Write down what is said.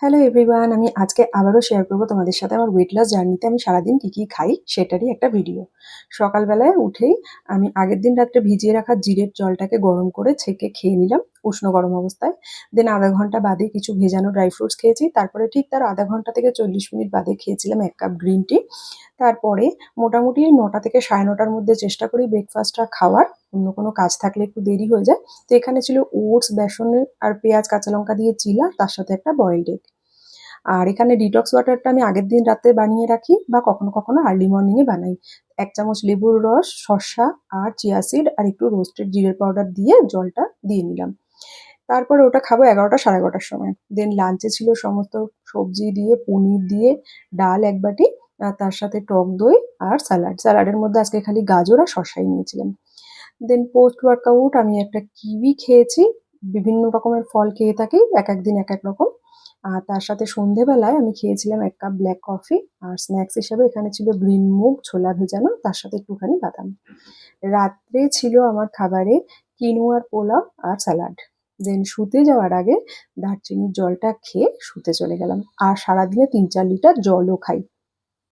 Hello everyone, আমি আজকে আবারও শেয়ার করব তোমাদের সাথে আমার ওয়েট লস জার্নিতে আমি সারাদিন কী কী খাই সেটারই একটা ভিডিও। সকালবেলায় উঠেই আমি আগের দিন রাত্রে ভিজিয়ে রাখা জিরের জলটাকে গরম করে ছেঁকে খেয়ে নিলাম উষ্ণ গরম অবস্থায়। দেন আধা ঘন্টা বাদে কিছু ভেজানো ড্রাই ফ্রুটস খেয়েছি। তারপরে ঠিক তার আধা ঘন্টা থেকে 40 মিনিট বাদে খেয়েছিলাম 1 কাপ গ্রিন টি। তারপরে মোটামুটি 9টা থেকে 9:30টার মধ্যে চেষ্টা করি ব্রেকফাস্টটা খাওয়ার। অন্য কোনো কাজ থাকলে একটু দেরি হয়ে যায়। তো এখানে ছিল ওটস, বেসনের আর পেঁয়াজ কাঁচা লঙ্কা দিয়ে চিলা, তার সাথে একটা বয়েলড এগ। আর এখানে ডিটক্স ওয়াটারটা আমি আগের দিন রাতে বানিয়ে রাখি বা কখনো কখনো আর্লি মর্নিংয়ে বানাই। 1 চামচ লেবুর রস, শসা আর চিয়া সিড আর একটু রোস্টেড জিরের পাউডার দিয়ে জলটা দিয়ে নিলাম। তারপরে ওটা খাবো 11টা 11:30টার সময়। দেন লাঞ্চে ছিল সমস্ত সবজি দিয়ে, পনির দিয়ে, ডাল 1 বাটি, আর তার সাথে টক দই আর স্যালাড। স্যালাডের মধ্যে আজকে খালি গাজর আর শসাই নিয়েছিলাম। দেন পোস্ট ওয়ার্কআউট আমি একটা কিউই খেয়েছি। বিভিন্ন রকমের ফল খেয়ে থাকি, এক দিন এক রকম। আর তার সাথে সন্ধেবেলায় আমি খেয়েছিলাম 1 কাপ ব্ল্যাক কফি। আর স্ন্যাক্স হিসাবে এখানে ছিল গ্রিন মুগ ছোলা ভেজানো, তার সাথে একটুখানি বাদাম। রাত্রে ছিল আমার খাবারে কিনোয়ার পোলাও আর স্যালাড। দেন শুতে যাওয়ার আগে দারচিনির জলটা খেয়ে শুতে চলে গেলাম। আর সারাদিনে 3-4 লিটার জলও খাই।